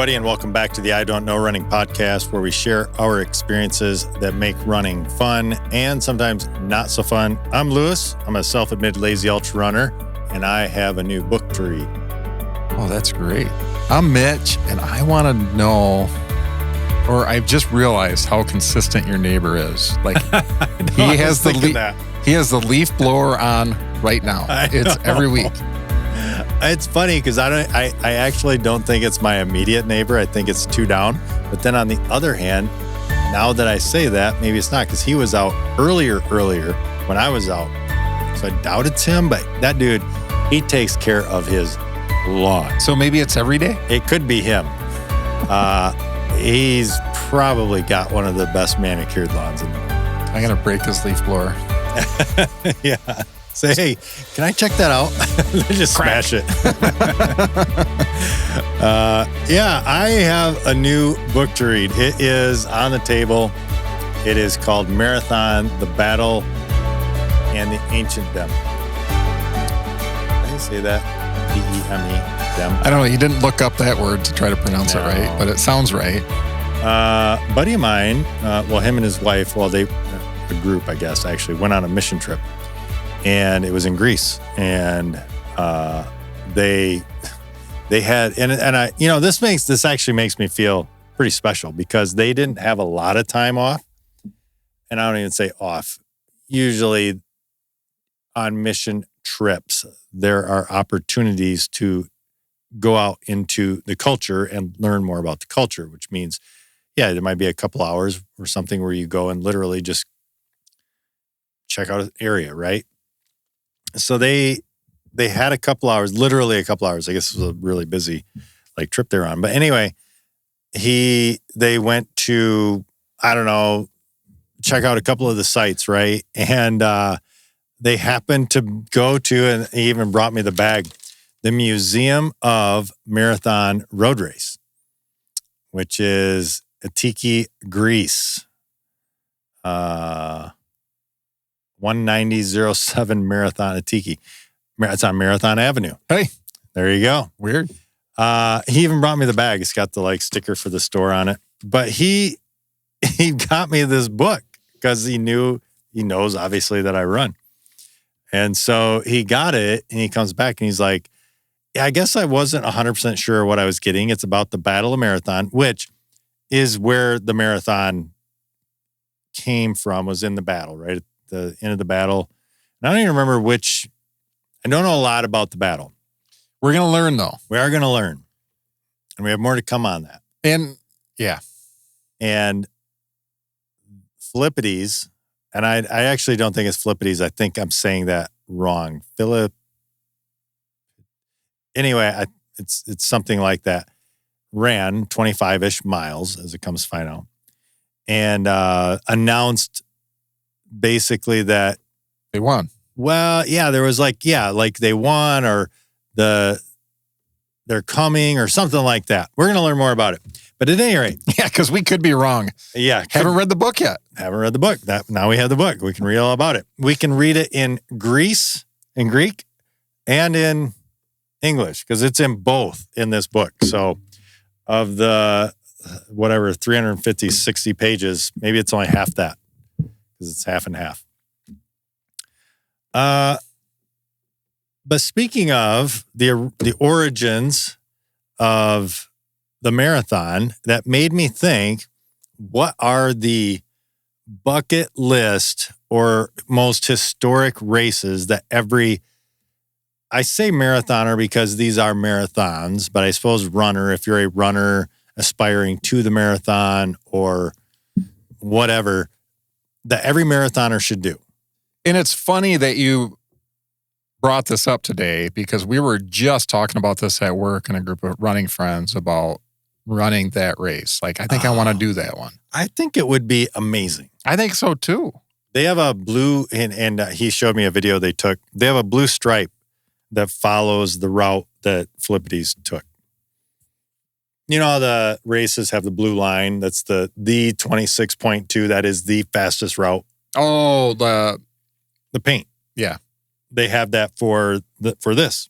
everybody, and welcome back to the I Don't Know Running podcast, where we share our experiences that make running fun and sometimes not so fun. I'm Lewis. I'm a self-admitted lazy ultra runner, and I have a new book to read. Oh, that's great. I'm Mitch, and I want to know, or I've just realized how consistent your neighbor is. Like he has the leaf blower on right now. It's every week. It's funny because I actually don't think it's my immediate neighbor. I think it's two down. But then on the other hand, now that I say that, maybe it's not, because he was out earlier when I was out. So I doubt it's him, but that dude, he takes care of his lawn. So maybe it's every day? It could be him. He's probably got one of the best manicured lawns in the world. I'm going to break his leaf blower. Yeah. Say, hey, can I check that out? Just smash it. Yeah, I have a new book to read. It is on the table. It is called Marathon, The Battle, and the Ancient Dem. Did I say that? D-E-M-E, dem? I don't know. You didn't look up that word to try to pronounce it right, but it sounds right. Buddy of mine, him and his wife, a group, I guess, actually went on a mission trip. And it was in Greece, and they had, and I, this actually makes me feel pretty special because they didn't have a lot of time off, and I don't even say off. Usually, on mission trips, there are opportunities to go out into the culture and learn more about the culture, which means, yeah, there might be a couple hours or something where you go and literally just check out an area, right? So they had a couple hours, literally a couple hours. I guess it was a really busy trip they're on. But anyway, they went to, I don't know, check out a couple of the sites, right? And they happened to go to, and he even brought me the bag, the Museum of Marathon Road Race, which is Attiki, Greece. 19007 Marathon Attiki. It's on Marathon Avenue. Hey, there you go. Weird. He even brought me the bag. It's got the sticker for the store on it. But he got me this book because he knows obviously that I run. And so he got it, and he comes back and he's like, yeah, I guess I wasn't 100% sure what I was getting. It's about the Battle of Marathon, which is where the marathon came from, was in the battle, right? At the end of the battle. And I don't even remember I don't know a lot about the battle. We're going to learn, though. We are going to learn. And we have more to come on that. And, yeah. And Philippides, and I actually don't think it's Philippides. I think I'm saying that wrong. Anyway, it's something like that. Ran 25-ish miles, as it comes to find out. And announced basically that they won. Well, yeah, there was they won, or they're coming, or something like that. We're going to learn more about it. But at any rate. Yeah, because we could be wrong. Yeah. Haven't read the book yet. Haven't read the book. Now we have the book. We can read all about it. We can read it in Greek, and in English, because it's in both in this book. So of the, 350, 60 pages, maybe it's only half that, because it's half and half. But speaking of the origins of the marathon, that made me think, what are the bucket list or most historic races that I say marathoner because these are marathons, but I suppose runner, if you're a runner aspiring to the marathon or whatever, that every marathoner should do. And it's funny that you brought this up today, because we were just talking about this at work in a group of running friends about running that race. I think I want to do that one. I think it would be amazing. I think so too. They have a blue, and he showed me a video they took. They have a blue stripe that follows the route that Philippides took. You know how the races have the blue line? That's the 26.2. That is the fastest route. Oh, the paint. Yeah. They have that for this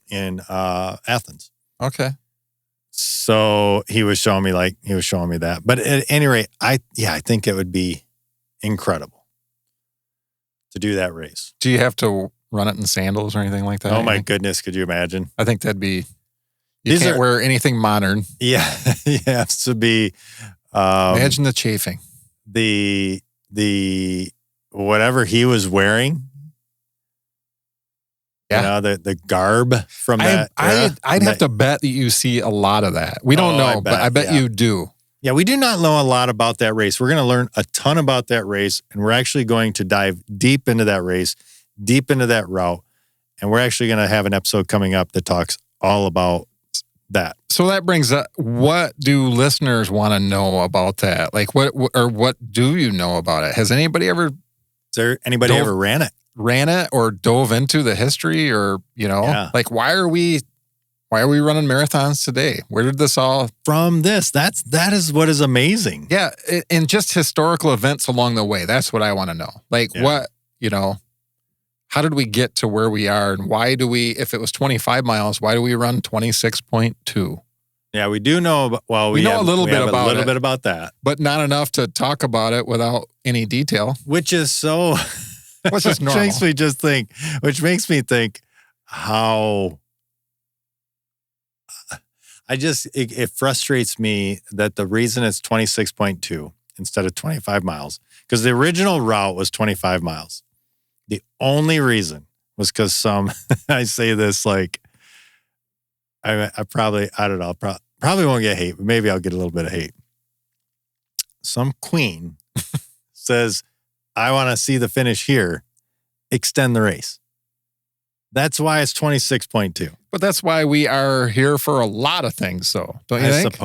in Athens. Okay. So he was showing me that. But at any rate, I think it would be incredible to do that race. Do you have to run it in sandals or anything like that? Oh my goodness, could you imagine? I think that'd be. You can't wear anything modern. Yeah, it has to be. Imagine the chafing. The whatever he was wearing. Yeah, the garb from that. I'd have to bet that you see a lot of that. We don't know, but I bet you do. Yeah, we do not know a lot about that race. We're going to learn a ton about that race, and we're actually going to dive deep into that race, deep into that route, and we're actually going to have an episode coming up that talks all about that. So that brings up, what do listeners want to know about that? Like, what do you know about it? Has anybody ever? Is there anybody ever ran it or dove into the history, or like why are we running marathons today? Where did this all from this? That is what is amazing. Yeah, and just historical events along the way. That's what I want to know. Like what, how did we get to where we are, and why do we, if it was 25 miles, why do we run 26.2? Yeah, we do know. We know a little bit about that, but not enough to talk about it without any detail. Which is so. Which is normal. Which makes me think how. It frustrates me that the reason it's 26.2 instead of 25 miles, because the original route was 25 miles. The only reason was because I say this like, I probably won't get hate, but maybe I'll get a little bit of hate. Some queen says, I want to see the finish here, extend the race. That's why it's 26.2. But that's why we are here for a lot of things, though, don't you think?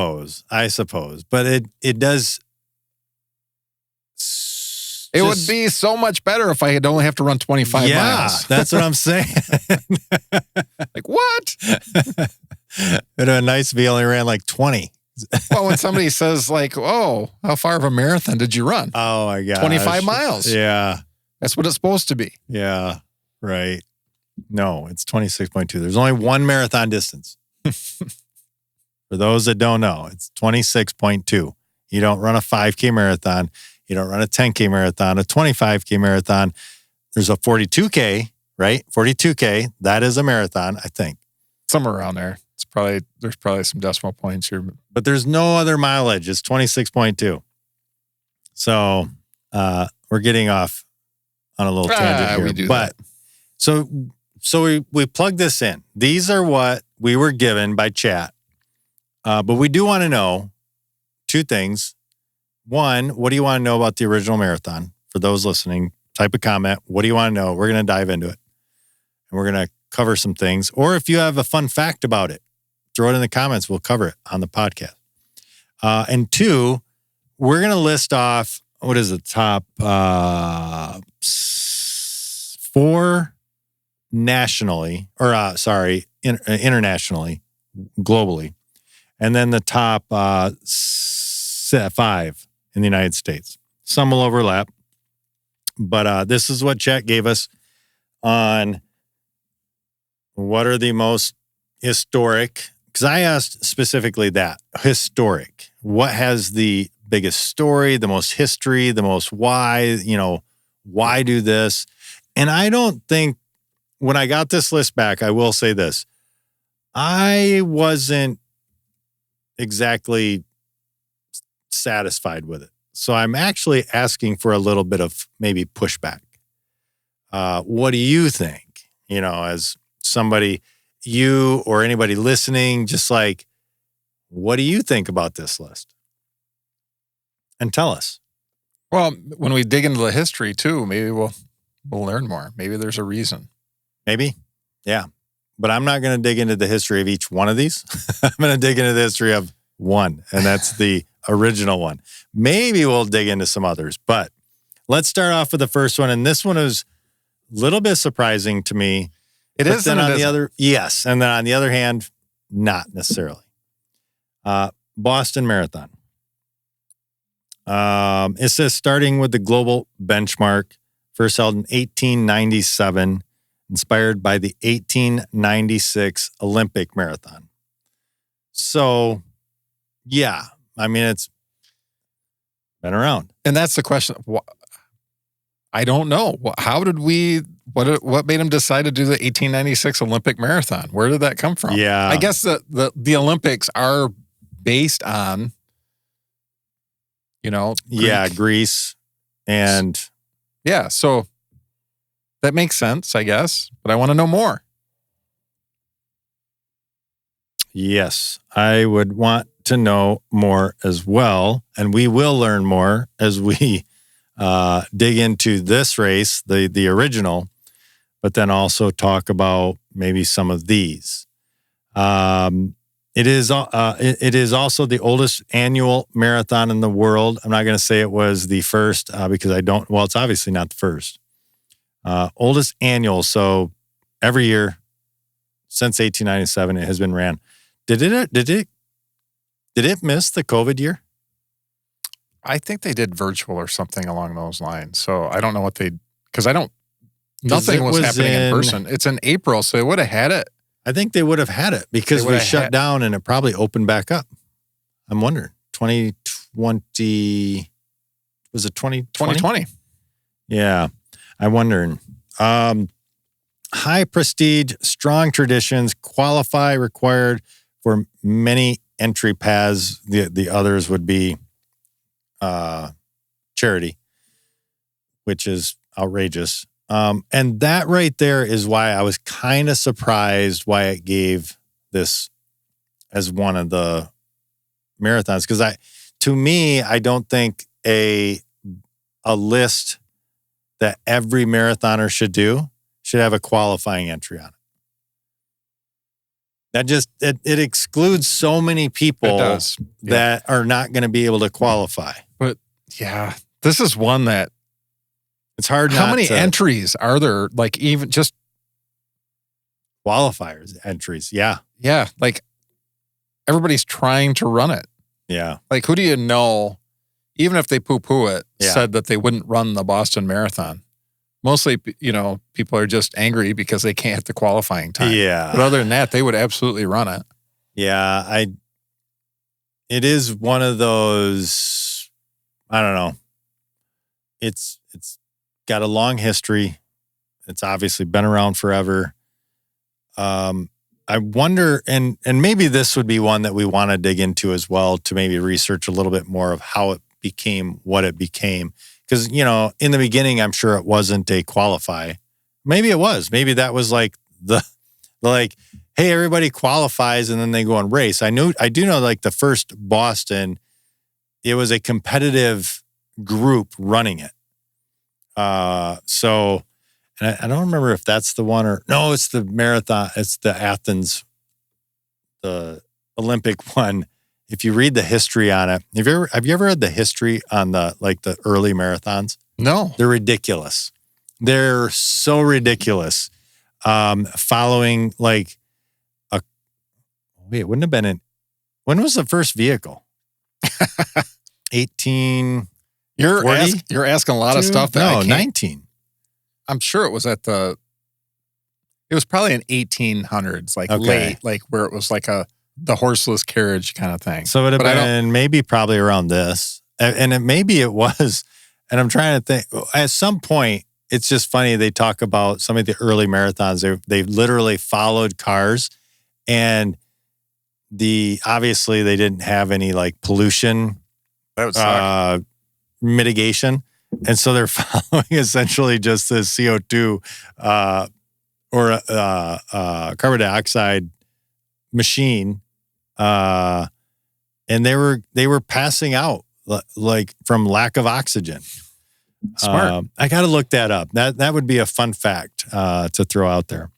I suppose. But it does. It would be so much better if I had only have to run 25 miles. Yeah, that's what I'm saying. Like, what? It would have been nice if he only ran like 20. Well, when somebody says like, oh, how far of a marathon did you run? Oh, my gosh. 25 miles. Yeah. That's what it's supposed to be. Yeah, right. No, it's 26.2. There's only one marathon distance. For those that don't know, it's 26.2. You don't run a 5K marathon. You don't run a 10K marathon, a 25K marathon. There's a 42K, right? 42K. That is a marathon, I think. Somewhere around there. There's probably some decimal points here. But there's no other mileage. It's 26.2. So we're getting off on a little tangent here. We do that. So we plug this in. These are what we were given by chat. But we do want to know two things. One, what do you want to know about the original marathon? For those listening, type a comment. What do you want to know? We're going to dive into it. And we're going to cover some things. Or if you have a fun fact about it, throw it in the comments. We'll cover it on the podcast. And two, we're going to list off, what is the top 4 nationally, or internationally, globally. And then the top 5 in the United States. Some will overlap. But this is what chat gave us on what are the most historic. Because I asked specifically that, historic. What has the biggest story, the most history, the most why, why do this? And I don't think, when I got this list back, I will say this. I wasn't exactly satisfied with it. So I'm actually asking for a little bit of maybe pushback. What do you think? As somebody, you or anybody listening, just like, what do you think about this list? And tell us. Well, when we dig into the history too, maybe we'll learn more. Maybe there's a reason. Maybe. Yeah. But I'm not going to dig into the history of each one of these. I'm going to dig into the history of one, and that's the original one. Maybe we'll dig into some others, but let's start off with the first one. And this one is a little bit surprising to me. It is. Then on the other, yes. And then on the other hand, not necessarily. Boston Marathon. It says starting with the global benchmark, first held in 1897, inspired by the 1896 Olympic Marathon. So, yeah, I mean, it's been around. And that's the question. I don't know. How did what made him decide to do the 1896 Olympic Marathon? Where did that come from? Yeah. I guess the Olympics are based on, Greece. And yeah, so that makes sense, I guess. But I want to know more. Yes, I would want to know more as well. And we will learn more as we dig into this race, the original, but then also talk about maybe some of these. It is also the oldest annual marathon in the world. I'm not going to say it was the first because it's obviously not the first. Oldest annual. So every year since 1897, it has been ran. Did it miss the COVID year? I think they did virtual or something along those lines. So I don't know nothing was happening in person. It's in April, so they would have had it. I think they would have had it because we shut down and it probably opened back up. I'm wondering. 2020, was it 2020? Yeah, I'm wondering. High prestige, strong traditions, qualify required for many entry paths. The others would be charity, which is outrageous. And that right there is why I was kind of surprised why it gave this as one of the marathons. Because to me, I don't think a list that every marathoner should have a qualifying entry on it. That just, it excludes so many people that are not going to be able to qualify. But yeah, this is one that it's hard. How many entries are there? Like even just qualifiers entries. Yeah. Yeah. Like everybody's trying to run it. Yeah. Like who do you know, even if they poo-poo it, said that they wouldn't run the Boston Marathon? Mostly, people are just angry because they can't hit the qualifying time. Yeah. But other than that, they would absolutely run it. Yeah. It is one of those, I don't know. It's got a long history. It's obviously been around forever. I wonder, and maybe this would be one that we want to dig into as well to maybe research a little bit more of how it became what it became. Because, in the beginning, I'm sure it wasn't a qualify. Maybe it was. Maybe that was like hey, everybody qualifies and then they go and race. I do know like the first Boston, it was a competitive group running it. So, and I don't remember if that's the one or no, it's the marathon. It's the Athens, the Olympic one. If you read the history on it, have you ever read the history on the early marathons? No. They're ridiculous. They're so ridiculous. Following it wouldn't have been when was the first vehicle? 18. You're asking a lot of stuff. No, 19. I'm sure it was it was probably in 1800s, late, where it was like the horseless carriage kind of thing. So it would have been maybe probably around this. And maybe it was, and I'm trying to think, at some point, it's just funny. They talk about some of the early marathons. They literally followed cars and obviously they didn't have any pollution mitigation. And so they're following essentially just the CO2 or carbon dioxide machine. And they were passing out from lack of oxygen. Smart. I got to look that up. That would be a fun fact to throw out there.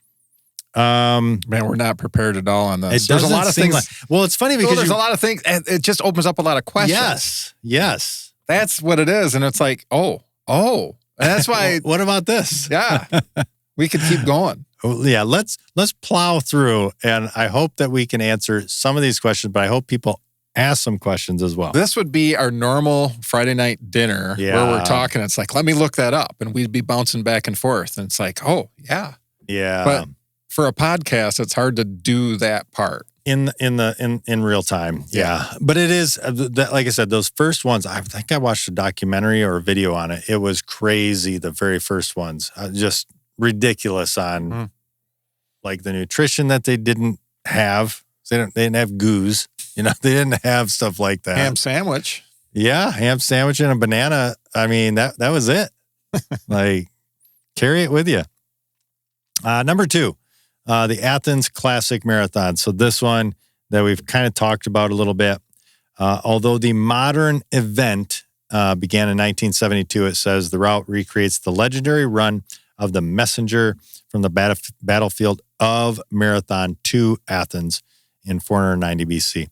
Man, we're not prepared at all on this. There's a lot of things. It's funny because there's a lot of things. It just opens up a lot of questions. Yes. That's what it is. And it's like, oh. And that's why. What about this? Yeah. We could keep going. Yeah, let's plow through, and I hope that we can answer some of these questions, but I hope people ask some questions as well. This would be our normal Friday night dinner where we're talking. It's like, let me look that up, and we'd be bouncing back and forth, and it's like, oh, yeah. Yeah. But for a podcast, it's hard to do that part. In real time. Yeah. But it is, like I said, those first ones, I think I watched a documentary or a video on it. It was crazy. The very first ones, just ridiculous on like the nutrition that they didn't have. They didn't have goos, they didn't have stuff like that. Ham sandwich. Yeah. Ham sandwich and a banana. I mean, that was it. Like, carry it with you. Number 2. The Athens Classic Marathon. So this one that we've kind of talked about a little bit. Although the modern event began in 1972, it says the route recreates the legendary run of the messenger from the battlefield of Marathon to Athens in 490 BC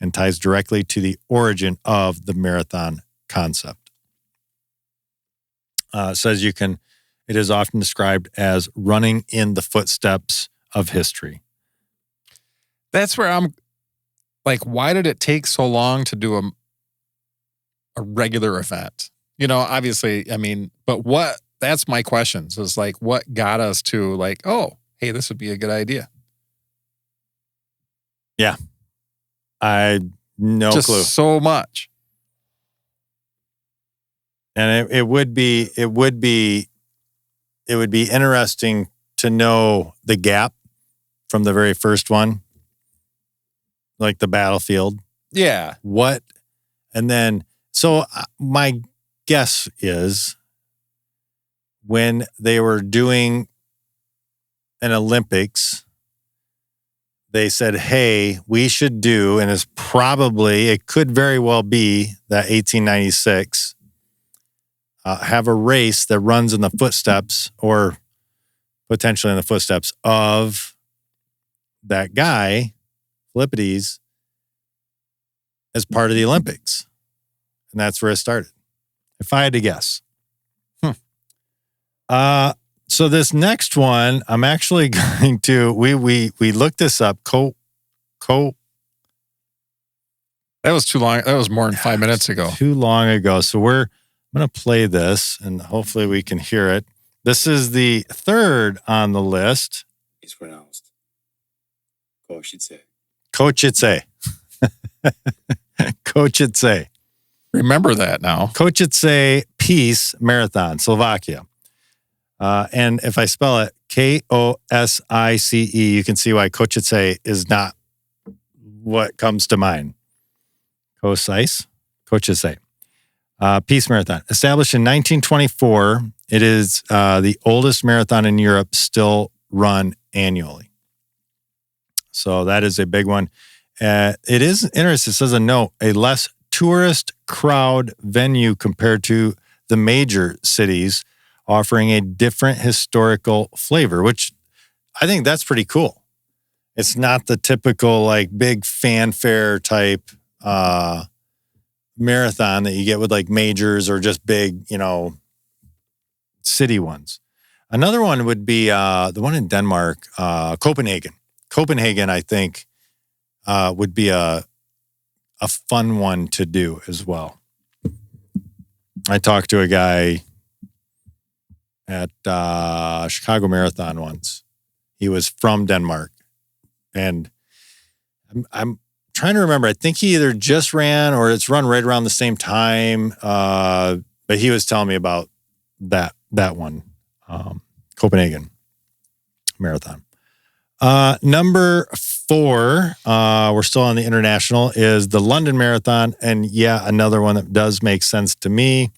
and ties directly to the origin of the marathon concept. It says it is often described as running in the footsteps of history. That's where I'm like, why did it take so long to do a regular event? Obviously, I mean, but that's my question. So it's like, what got us to like, oh, hey, this would be a good idea? Yeah. No clue. So much. And it would be interesting to know the gap from the very first one, like the battlefield. Yeah. And then, so my guess is when they were doing an Olympics, they said, hey, we should do, and it could very well be that 1896, have a race that runs in the footsteps or potentially in the footsteps of that guy, Philippides, as part of the Olympics. And that's where it started, if I had to guess. So this next one, I'm actually going to, we looked this up. That was too long. That was more than 5 minutes ago. Too long ago. So I'm going to play this and hopefully we can hear it. This is the third on the list. It's pronounced Košice. Košice. Košice. Remember that now. Košice Peace Marathon, Slovakia. And if I spell it Kosice, you can see why Košice is not what comes to mind. Košice. Peace Marathon. Established in 1924, it is the oldest marathon in Europe still run annually. So that is a big one. It is interesting. It says a note, a less tourist crowd venue compared to the major cities, offering a different historical flavor, which I think that's pretty cool. It's not the typical like big fanfare type marathon that you get with like majors or just big, city ones. Another one would be the one in Denmark, Copenhagen. Copenhagen, I think, would be a fun one to do as well. I talked to a guy at Chicago Marathon once. He was from Denmark. And I'm trying to remember. I think he either just ran or it's run right around the same time. But he was telling me about that one, Copenhagen Marathon. Number 4, we're still on the international, is the London Marathon. And yeah, another one that does make sense to me.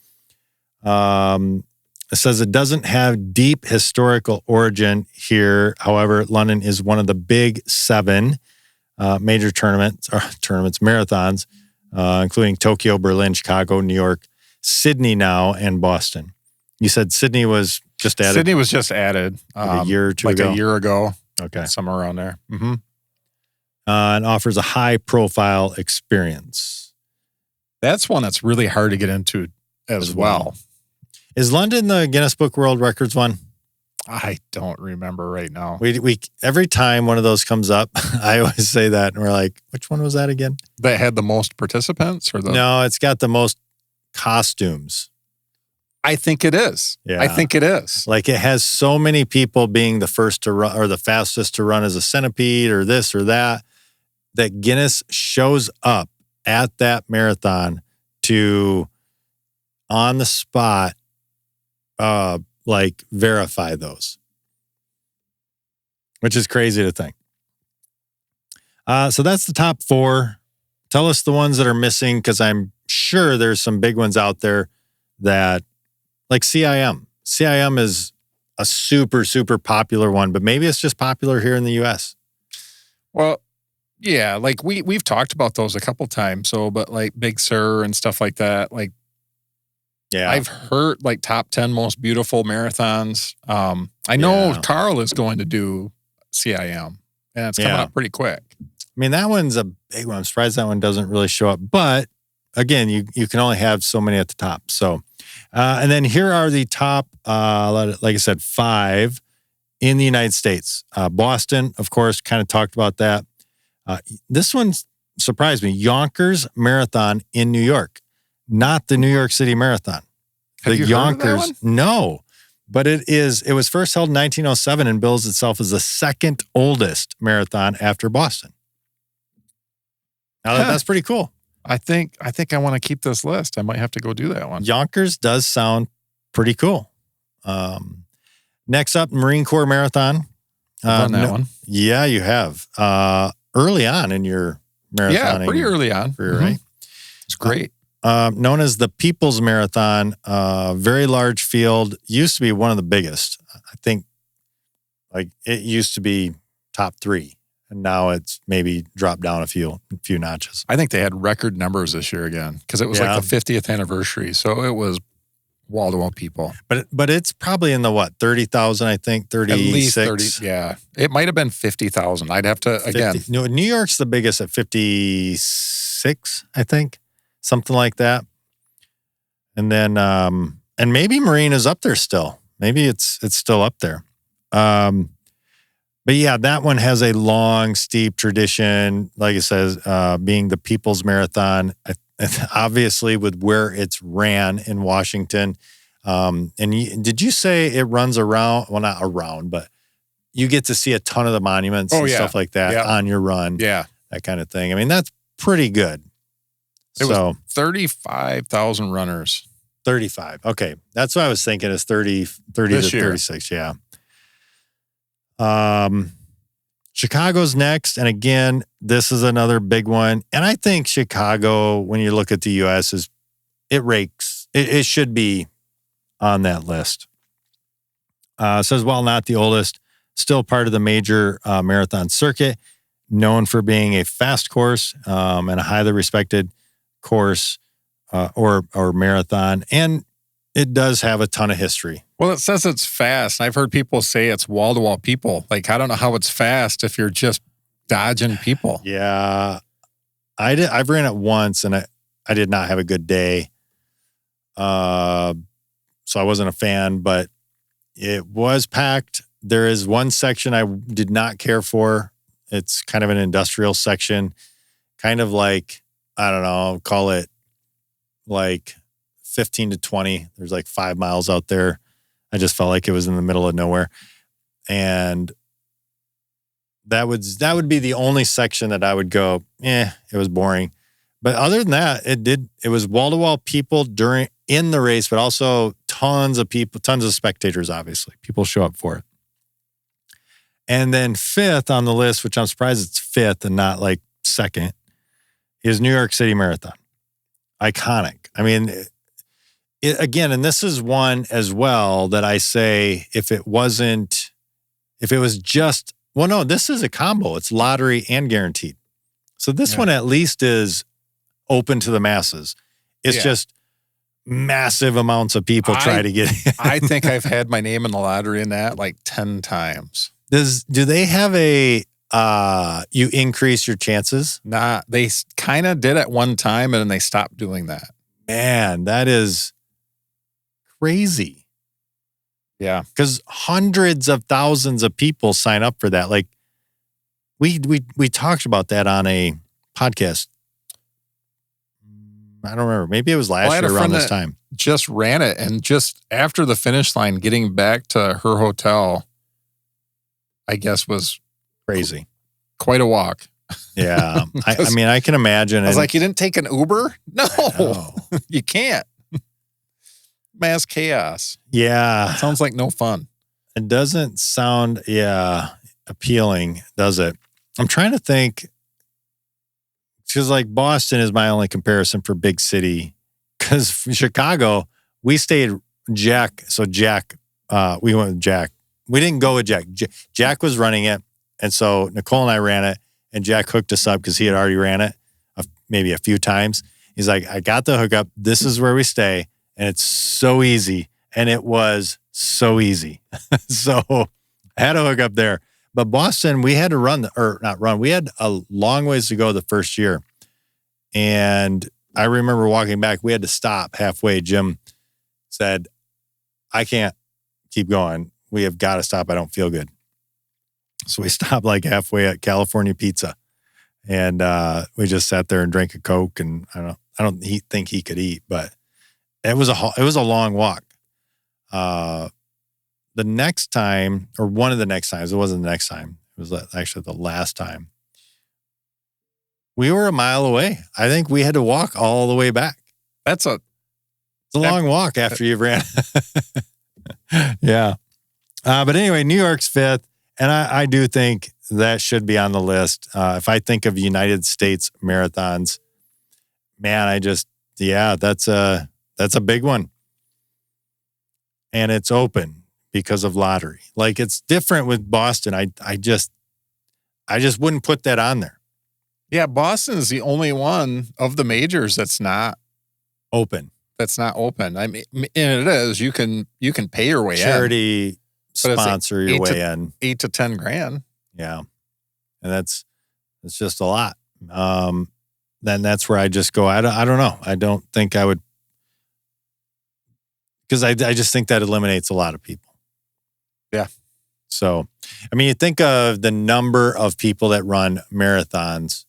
It says it doesn't have deep historical origin here. However, London is one of the big 7 major marathons, including Tokyo, Berlin, Chicago, New York, Sydney now, and Boston. You said Sydney was just added? Sydney was just added. Like a year or two ago? Like a year ago. Okay. Somewhere around there. Mm-hmm. And offers a high-profile experience. That's one that's really hard to get into as well. Is London the Guinness Book World Records one? I don't remember right now. We every time one of those comes up, I always say that, and we're like, which one was that again? That had the most participants, or No, it's got the most costumes. I think it is. Yeah. I think it is. Like it has so many people being the first to run or the fastest to run as a centipede or this or that Guinness shows up at that marathon to on the spot, like verify those, which is crazy to think. So that's the top 4. Tell us the ones that are missing, because I'm sure there's some big ones out there that, like CIM. CIM is a super, super popular one, but maybe it's just popular here in the U.S. Well, yeah, like we've talked about those a couple times. So, but like Big Sur and stuff like that, like, yeah, I've heard like top 10 most beautiful marathons. I know Carl is going to do CIM, and it's coming up pretty quick. I mean, that one's a big one. I'm surprised that one doesn't really show up. But again, you can only have so many at the top. So, and then here are the top, like I said, 5 in the United States. Boston, of course, kind of talked about that. This one surprised me. Yonkers Marathon in New York, not the New York City Marathon. Have you Yonkers, heard of that one? No. But it was first held in 1907 and bills itself as the second oldest marathon after Boston. Now that's pretty cool. I think I want to keep this list. I might have to go do that one. Yonkers does sound pretty cool. Next up, Marine Corps Marathon. I've done that one. Yeah, you have. Early on in your marathoning. Yeah, pretty early on. Career, right? It's great. Known as the People's Marathon, very large field. Used to be one of the biggest. I think, like it used to be top 3, and now it's maybe dropped down a few notches. I think they had record numbers this year again because it was like the 50th anniversary, so it was wall-to-wall people. But it's probably in the 30,000, I think, 36. At least 30, yeah. It might have been 50,000. I'd have to, 50. again. No, New York's the biggest at 56, I think. Something like that. And then, and maybe Marine is up there still. Maybe it's still up there. But yeah, that one has a long, steep tradition. Like it says, being the People's Marathon, obviously with where it's ran in Washington. Did you say it runs around? Well, not around, but you get to see a ton of the monuments and stuff like that on your run. Yeah. That kind of thing. I mean, that's pretty good. It was 35,000 runners. 35. Okay. That's what I was thinking is 30 this to year. 36. Yeah. Chicago's next. And again, this is another big one. And I think Chicago, when you look at the U.S., it should be on that list. Says, while not the oldest, still part of the major marathon circuit, known for being a fast course and a highly respected course or marathon. And it does have a ton of history. Well, it says it's fast. I've heard people say it's wall-to-wall people. Like, I don't know how it's fast if you're just dodging people. Yeah. I've ran it once and I did not have a good day. So I wasn't a fan, but it was packed. There is one section I did not care for. It's kind of an industrial section, kind of like, I don't know, call it like 15 to 20. There's like 5 miles out there. I just felt like it was in the middle of nowhere. And that would be the only section that I would go, it was boring. But other than that, it was wall-to-wall people in the race, but also tons of people, tons of spectators, obviously. People show up for it. And then 5th on the list, which I'm surprised it's 5th and not like 2nd, is New York City Marathon. Iconic. I mean, again, and this is one as well that I say, if it was just, well, no, this is a combo. It's lottery and guaranteed. So this one at least is open to the masses. It's just massive amounts of people try to get in. I think I've had my name in the lottery in that like 10 times. Do they have you increase your chances? Nah, they kind of did at one time and then they stopped doing that. Man, that is crazy. Yeah. Because hundreds of thousands of people sign up for that. Like we talked about that on a podcast I don't remember. Maybe it was last year around this time. Just ran it, and just after the finish line, getting back to her hotel, I guess was crazy. Quite a walk. Yeah. I mean, I can imagine. I was like, you didn't take an Uber? No, you can't. Mass chaos. Yeah. It sounds like no fun. It doesn't sound, appealing, does it? I'm trying to think. Because like Boston is my only comparison for big city. Because Chicago, we stayed Jack. So Jack, we went with Jack. We didn't go with Jack. Jack was running it. And so Nicole and I ran it. And Jack hooked us up because he had already ran it maybe a few times. He's like, I got the hookup. This is where we stay. And it's so easy. And it was so easy. So I had a hookup there. But Boston, we had to we had a long ways to go the first year. And I remember walking back, we had to stop halfway. Jim said, I can't keep going. We have got to stop. I don't feel good. So we stopped like halfway at California Pizza. And we just sat there and drank a Coke. And I don't think he could eat, but it was a long walk. The next time, or one of the next times, it wasn't the next time. It was actually the last time. We were a mile away. I think we had to walk all the way back. It's a long walk after you've ran. Yeah. But anyway, New York's 5th. And I do think that should be on the list. If I think of United States marathons, man, that's a big one. And it's open because of lottery. Like, it's different with Boston. I just wouldn't put that on there. Yeah, Boston is the only one of the majors that's not open. I mean, and it is. You can pay your way Charity sponsor your way in. $8 to $10,000. Yeah, and that's just a lot. Then that's where I just go. I don't know. I don't think I would, because I just think that eliminates a lot of people. Yeah. So, I mean, you think of the number of people that run marathons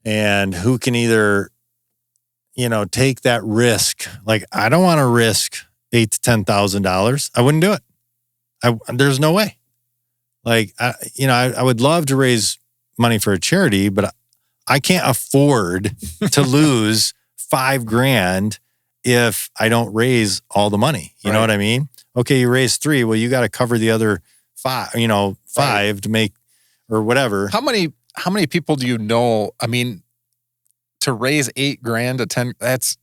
and who can either, take that risk. Like, I don't want to risk $8,000 to $10,000. I wouldn't do it. There's no way. Like, I would love to raise money for a charity, but I can't afford to lose $5,000 if I don't raise all the money. You know what I mean? Okay, you raise 3. Well, you got to cover the other 5, 5 to make, or whatever. How many people do you know? I mean, to raise $8,000 to 10, that's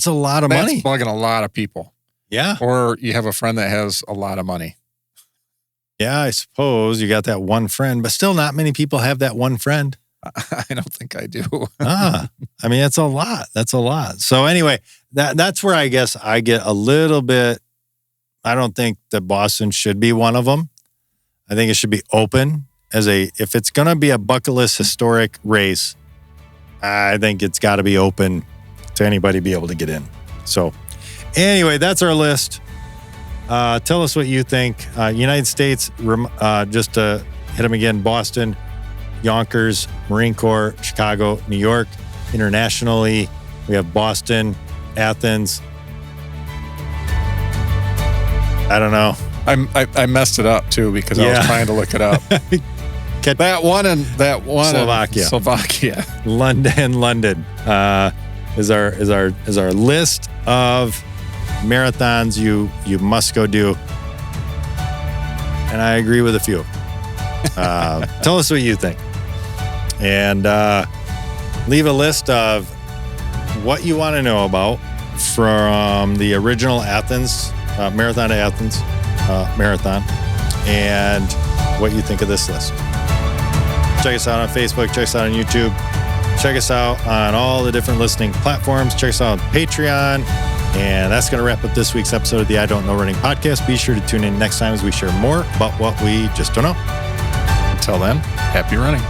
a lot of money. That's bugging a lot of people. Yeah. Or you have a friend that has a lot of money. Yeah, I suppose you got that one friend, but still not many people have that one friend. I don't think I do. I mean, that's a lot. So anyway, that's where I guess I get a little bit, I don't think that Boston should be one of them. I think it should be open if it's going to be a bucket list historic race, I think it's got to be open to anybody be able to get in. So anyway, that's our list. Tell us what you think. United States, just to hit them again, Boston, Yonkers, Marine Corps, Chicago, New York. Internationally, we have Boston, Athens. I don't know. I messed it up too because I was trying to look it up. that one Slovakia. London is our list of marathons you must go do. And I agree with a few. Tell us what you think. And leave a list of what you want to know about from the original Athens, Marathon to Athens Marathon, and what you think of this list. Check us out on Facebook. Check us out on YouTube. Check us out on all the different listening platforms. Check us out on Patreon. And that's going to wrap up this week's episode of the I Don't Know Running podcast. Be sure to tune in next time as we share more about what we just don't know. Until then, happy running.